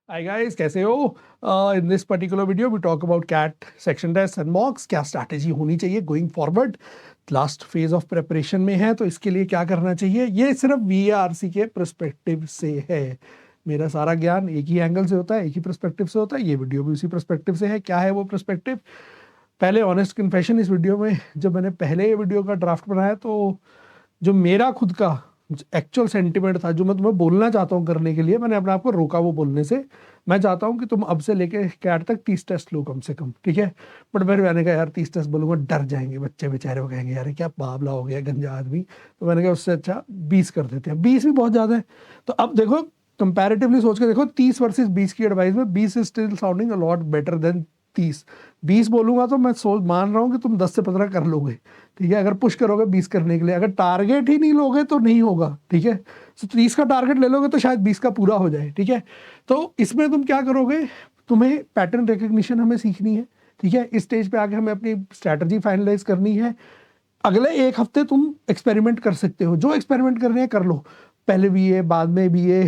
हाय guys, कैसे हो? In this particular video we talk about CAT section test and mocks. क्या strategy होनी चाहिए going forward? Last phase of preparation में है, तो इसके लिए क्या करना चाहिए? ये सिर्फ वीआरसी के पर्सपेक्टिव से है। मेरा सारा ज्ञान एक ही एंगल से होता है, एक ही पर्सपेक्टिव से होता है। ये वीडियो भी उसी पर्सपेक्टिव से है। क्या है वो पर्सपेक्टिव? पहले ऑनेस्ट कन्फेशन, इस वीडियो में जब मैंने पहले ये वीडियो का ड्राफ्ट बनाया तो जो मेरा खुद का एक्चुअल सेंटिमेंट था, जो मैं तुम्हें बोलना चाहता हूँ करने के लिए, मैंने अपने आप को रोका वो बोलने से। मैं चाहता हूँ कि तुम अब से लेके कैट तक 30 टेस्ट लो कम से कम, ठीक है? बट फिर मैंने कहा यार 30 टेस्ट बोलूंगा डर जाएंगे बच्चे बेचारे, वो कहेंगे यार क्या बाबला हो गया गंजा आदमी। तो मैंने कहा उससे अच्छा 20 कर देते हैं। 20 भी बहुत ज़्यादा है। तो अब देखो, कंपैरेटिवली सोच के देखो, 30 वर्सेस 20 की एडवाइस में 20 is still sounding a lot better than 30। 20 बोलूंगा तो मैं सोच मान रहा हूँ कि तुम 10 से 15 कर लोगे, ठीक है? अगर पुश करोगे 20 करने के लिए, अगर टारगेट ही नहीं लोगे तो नहीं होगा, ठीक है? तो 30 का टारगेट ले लोगे तो शायद 20 का पूरा हो जाए, ठीक है? तो इसमें तुम क्या करोगे? तुम्हें पैटर्न रिकग्निशन हमें सीखनी है, ठीक है? इस स्टेज पे आके हमें अपनी स्ट्रैटेजी फाइनलाइज करनी है। अगले एक हफ्ते तुम एक्सपेरिमेंट कर सकते हो, जो एक्सपेरिमेंट करने हैं कर लो। पहले बीए, बाद में बीए,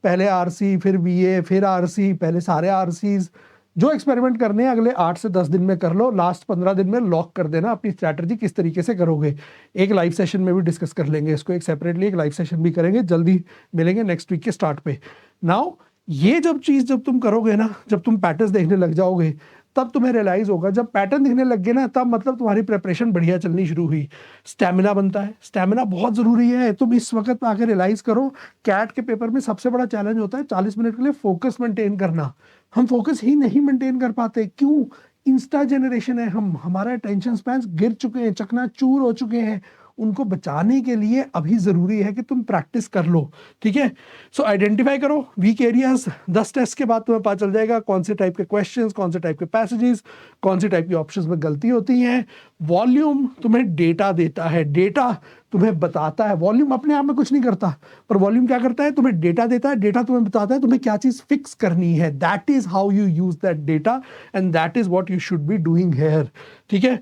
पहले आरसी, फिर बीए, फिर आरसी, पहले सारे आरसीज। जो एक्सपेरिमेंट करने हैं अगले 8 से 10 दिन में कर लो। लास्ट 15 दिन में लॉक कर देना अपनी स्ट्रैटेजी किस तरीके से करोगे। एक लाइव सेशन में भी डिस्कस कर लेंगे इसको, एक सेपरेटली एक लाइव सेशन भी करेंगे, जल्दी मिलेंगे नेक्स्ट वीक के स्टार्ट पे। नाउ ये जब तुम करोगे ना, जब तुम पैटर्न्स देखने लग जाओगे, तब तुम्हें रियलाइज होगा, जब पैटर्न दिखने लग गए ना, तब मतलब तुम्हारी प्रिपरेशन बढ़िया चलनी शुरू हुई। स्टैमिना बनता है, स्टैमिना बहुत ज़रूरी है। तुम इस वक्त आकर रियलाइज करो, कैट के पेपर में सबसे बड़ा चैलेंज होता है 40 मिनट के लिए फोकस मेंटेन करना। हम फोकस ही नहीं मेंटेन कर पाते। क्यों? इंस्टा जनरेशन है हम, हमारा अटेंशन स्पैन्स गिर चुके हैं, चकनाचूर हो चुके हैं। उनको बचाने के लिए अभी ज़रूरी है कि तुम प्रैक्टिस कर लो, ठीक है? सो आइडेंटिफाई करो वीक एरियाज। 10 टेस्ट के बाद तुम्हें पता चल जाएगा कौन से टाइप के क्वेश्चंस, कौन से टाइप के पैसेजेस, कौन सी टाइप की ऑप्शंस में गलती होती हैं। वॉल्यूम तुम्हें डेटा देता है, डेटा तुम्हें बताता है। वॉल्यूम अपने आप में कुछ नहीं करता, पर वॉल्यूम क्या करता है? तुम्हें डेटा देता है। डेटा तुम्हें बताता है तुम्हें क्या चीज़ फिक्स करनी है। That is how you use that data and that is what you should be doing here, ठीक है?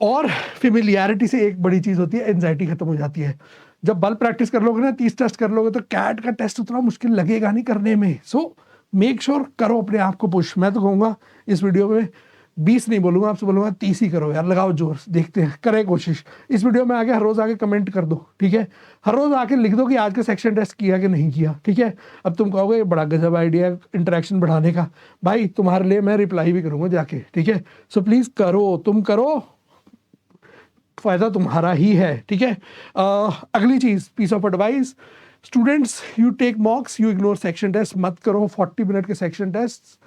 और फेमिलियरिटी से एक बड़ी चीज़ होती है, एंजाइटी खत्म हो जाती है। जब बल प्रैक्टिस कर लोगे ना, 30 टेस्ट कर लोगे, तो कैट का टेस्ट उतना मुश्किल लगेगा नहीं करने में। सो मेक श्योर करो अपने आप को पुश। मैं तो कहूँगा इस वीडियो में 20 नहीं बोलूँगा, आपसे बोलूँगा 30 ही करो यार, लगाओ जोर, देखते हैं, करें कोशिश। इस वीडियो में आके हर रोज़ आके कमेंट कर दो, ठीक है? हर रोज़ आके लिख दो कि आज का सेक्शन टेस्ट किया कि नहीं किया, ठीक है? अब तुम कहोगे ये बड़ा गजब आइडिया है इंटरेक्शन बढ़ाने का। भाई तुम्हारे लिए मैं रिप्लाई भी करूँगा जाके, ठीक है? सो प्लीज़ करो, तुम करो, फायदा तुम्हारा ही है, ठीक है? अगली चीज, piece of advice, students, you take mocks, you ignore section test मत करो। 40 मिनट के सेक्शन टेस्ट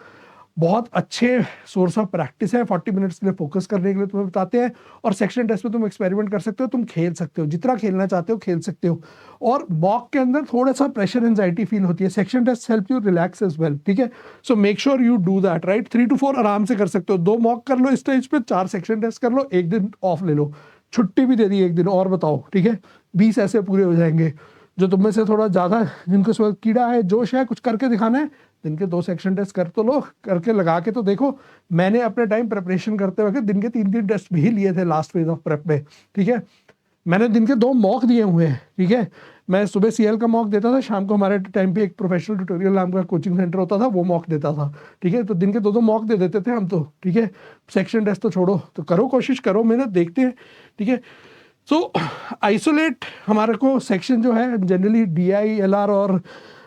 बहुत अच्छे सोर्स ऑफ प्रैक्टिस है। 40 मिनट्स के लिए फोकस करने के लिए तुम्हें बताते हैं। और सेक्शन टेस्ट में तुम एक्सपेरिमेंट कर सकते हो, तुम खेल सकते हो, जितना खेलना चाहते हो खेल सकते हो। और मॉक के अंदर थोड़ा सा प्रेशर एंजाइटी फील होती है। Section test help you relax as well, ठीक है? So make sure you do that, right? 3 to 4 आराम से कर सकते हो। 2 मॉक कर लो इस स्टेज पे, 4 सेक्शन टेस्ट कर लो, एक दिन ऑफ ले लो, छुट्टी भी दे दी एक दिन और, बताओ, ठीक है? 20 ऐसे पूरे हो जाएंगे। जो तुम में से थोड़ा ज़्यादा, जिनको इस वक्त कीड़ा है, जोश है, कुछ करके दिखाना है, दिन के 2 सेक्शन टेस्ट कर तो लो, करके लगा के तो देखो। मैंने अपने टाइम प्रिपरेशन करते वक्त दिन के 3-3 टेस्ट भी लिए थे लास्ट फेज ऑफ प्रेप में, ठीक है? मैंने दिन के 2 मॉक दिए हुए हैं, ठीक है? मैं सुबह सीएल का मॉक देता था, शाम को हमारे टाइम पे एक प्रोफेशनल ट्यूटोरियल नाम का कोचिंग सेंटर होता था, वो मॉक देता था, ठीक है? तो दिन के 2-2 मॉक दे देते थे हम तो, ठीक है? सेक्शन टेस्ट तो छोड़ो, तो करो, कोशिश करो, मेहनत, देखते हैं, ठीक है? सो आइसोलेट हमारे को सेक्शन जो है जनरली DILR और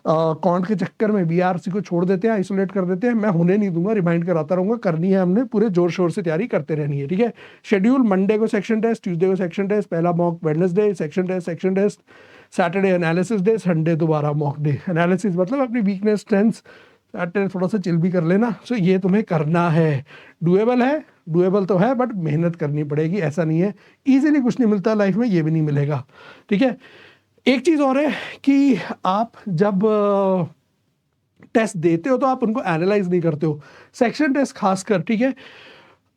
कॉन्ट के चक्कर में BRC को छोड़ देते हैं, आइसोलेट कर देते हैं। मैं होने नहीं दूंगा, रिमाइंड कराता रहूंगा, करनी है हमने, पूरे जोर शोर से तैयारी करते रहनी है, ठीक है? शेड्यूल, मंडे को सेक्शन टेस्ट, ट्यूसडे को सेक्शन टेस्ट, पहला mock, Wednesday section test, Saturday analysis day, Sunday दोबारा मॉक डे। एनालिसिस मतलब अपनी वीकनेस, स्ट्रेंथ्स, सैटरडे थोड़ा सा चिल भी कर लेना। सो ये तुम्हें करना है। डुएबल है, डुएबल तो है, बट मेहनत करनी पड़ेगी। ऐसा नहीं है इजीली कुछ नहीं मिलता लाइफ में, ये भी नहीं मिलेगा, ठीक है? एक चीज़ और है कि आप जब टेस्ट देते हो तो आप उनको एनालाइज नहीं करते हो, सेक्शन टेस्ट खासकर, ठीक है?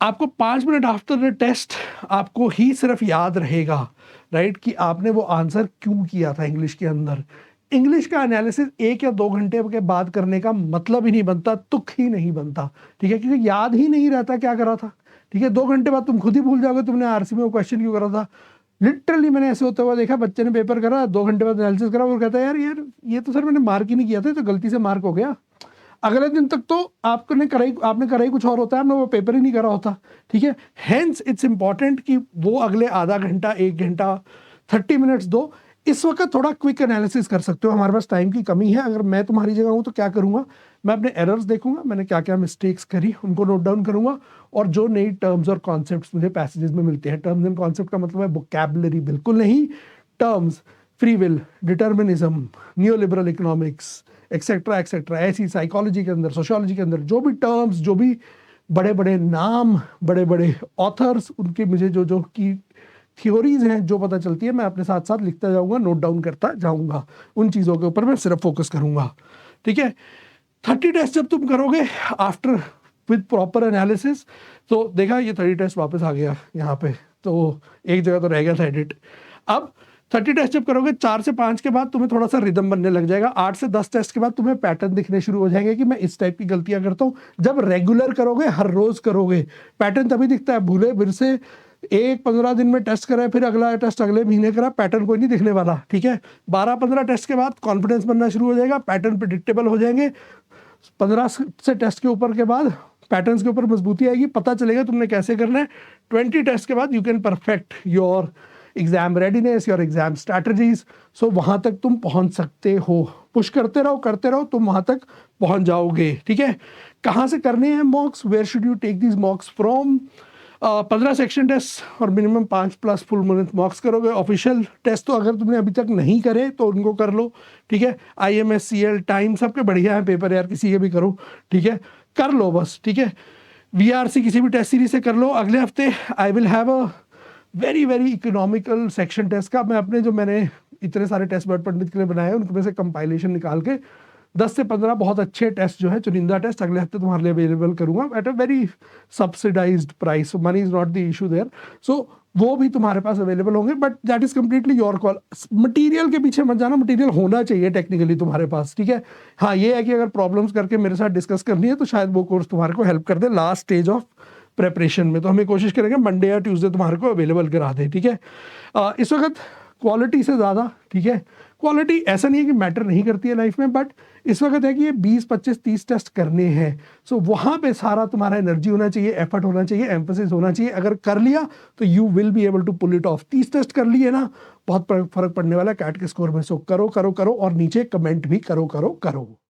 आपको 5 मिनट आफ्टर द टेस्ट आपको ही सिर्फ याद रहेगा, राइट, कि आपने वो आंसर क्यों किया था इंग्लिश के अंदर। इंग्लिश का एनालिसिस 1 या 2 घंटे के बाद करने का मतलब ही नहीं बनता, तुक ही नहीं बनता, ठीक है? क्योंकि याद ही नहीं रहता क्या करा था, ठीक है? 2 घंटे बाद तुम खुद ही भूल जाओगे तुमने आरसी में वो क्वेश्चन क्यों करा था। लिटरली मैंने ऐसे होता हुआ देखा, बच्चे ने पेपर करा, 2 घंटे बाद एनालिसिस करा और कहता है यार ये तो सर मैंने मार्क ही नहीं किया था, तो गलती से मार्क हो गया। अगले दिन तक तो आपने करा ही कुछ और होता है, आपने वो पेपर ही नहीं करा होता, ठीक है। हेंस इट्स इंपॉर्टेंट कि वो अगले आधा घंटा, 1 घंटा, 30 मिनट्स दो। इस वक्त थोड़ा क्विक एनालिसिस कर सकते हो, हमारे पास टाइम की कमी है। अगर मैं तुम्हारी जगह हूँ तो क्या करूँगा, मैं अपने एरर्स देखूंगा, मैंने क्या क्या मिस्टेक्स करी उनको नोट डाउन करूंगा, और जो नई टर्म्स और कॉन्सेप्ट्स मुझे पैसेजेस में मिलते हैं, टर्म्स एंड कॉन्सेप्ट का मतलब है वोकैबुलरी बिल्कुल नहीं, terms, free will, determinism, neoliberal economics, etcetera etcetera, ऐसी साइकोलॉजी के अंदर, सोशियोलॉजी के अंदर जो भी टर्म्स, जो भी बड़े बड़े नाम, बड़े बड़े ऑथर्स, उनके मुझे जो जो की थ्योरीज हैं जो पता चलती है, मैं अपने साथ साथ लिखता जाऊंगा, नोट डाउन करता जाऊंगा, उन चीज़ों के ऊपर मैं सिर्फ फोकस करूंगा, ठीक है। 30 टेस्ट जब तुम करोगे आफ्टर विद प्रॉपर एनालिसिस, तो देखा ये 30 टेस्ट वापस आ गया यहाँ पे, तो एक जगह तो रह गया था एडिट। अब 30 टेस्ट जब करोगे, 4 से 5 के बाद तुम्हें थोड़ा सा रिदम बनने लग जाएगा, 8 से 10 टेस्ट के बाद तुम्हें पैटर्न दिखने शुरू हो जाएंगे कि मैं इस टाइप की गलतियां करता हूँ। जब रेगुलर करोगे, हर रोज करोगे, पैटर्न तभी दिखता है। भूले फिर से 15 दिन में टेस्ट करा, फिर अगला टेस्ट अगले महीने करा, पैटर्न कोई नहीं दिखने वाला, ठीक है। 12-15 टेस्ट के बाद कॉन्फिडेंस बनना शुरू हो जाएगा, पैटर्न प्रिडिक्टेबल हो जाएंगे। 15 से टेस्ट के ऊपर के बाद पैटर्न्स के ऊपर मजबूती आएगी, पता चलेगा तुमने कैसे करना है। 20 टेस्ट के बाद you can perfect your exam readiness, your exam strategies. So वहां तक तुम पहुंच सकते हो, पुश करते रहो, तुम वहां तक पहुंच जाओगे, ठीक है। कहाँ से करने हैं mocks, where should you take these mocks from? 15 section test और मिनिमम 5+ फुल मंथ मॉक्स करोगे। ऑफिशियल टेस्ट तो अगर तुमने अभी तक नहीं करे तो उनको कर लो, ठीक है। IMS, CL, टाइम सबके बढ़िया है पेपर यार, किसी के भी करो, ठीक है, कर लो बस, ठीक है। VRC किसी भी टेस्ट सीरीज से कर लो। अगले हफ्ते I will have a very very economical section test का, मैं अपने जो मैंने इतने सारे टेस्ट बर्ड पंडित के लिए बनाए हैं उनमें से कंपाइलेशन निकाल के 10 से 15 बहुत अच्छे टेस्ट जो है, चुनिंदा टेस्ट अगले हफ्ते तुम्हारे लिए अवेलेबल करूंगा at a very subsidised price. Money is not the issue there, so वो भी तुम्हारे पास अवेलेबल होंगे, but that is completely your call. Material के पीछे मत जाना, मटेरियल होना चाहिए टेक्निकली तुम्हारे पास, ठीक है। हाँ, ये है कि अगर प्रॉब्लम्स करके मेरे साथ डिस्कस करनी है तो शायद वो कोर्स तुम्हारे को हेल्प कर दे लास्ट स्टेज ऑफ प्रेपरेशन में, तो हमें कोशिश करेंगे मंडे या ट्यूसडे तुम्हारे को अवेलेबल करा दे, ठीक है। इस वक्त क्वालिटी से ज़्यादा, ठीक है, क्वालिटी ऐसा नहीं है कि मैटर नहीं करती है लाइफ में, बट इस वक्त है कि ये 20, 25, 30 टेस्ट करने हैं। सो वहाँ पे सारा तुम्हारा एनर्जी होना चाहिए, एफर्ट होना चाहिए, एम्फोसिस होना चाहिए। अगर कर लिया तो you will be able to pull it off. 30 test कर लिए ना, बहुत फर्क पड़ने वाला है कैट के स्कोर में। सो करो करो करो, और नीचे कमेंट भी करो करो करो।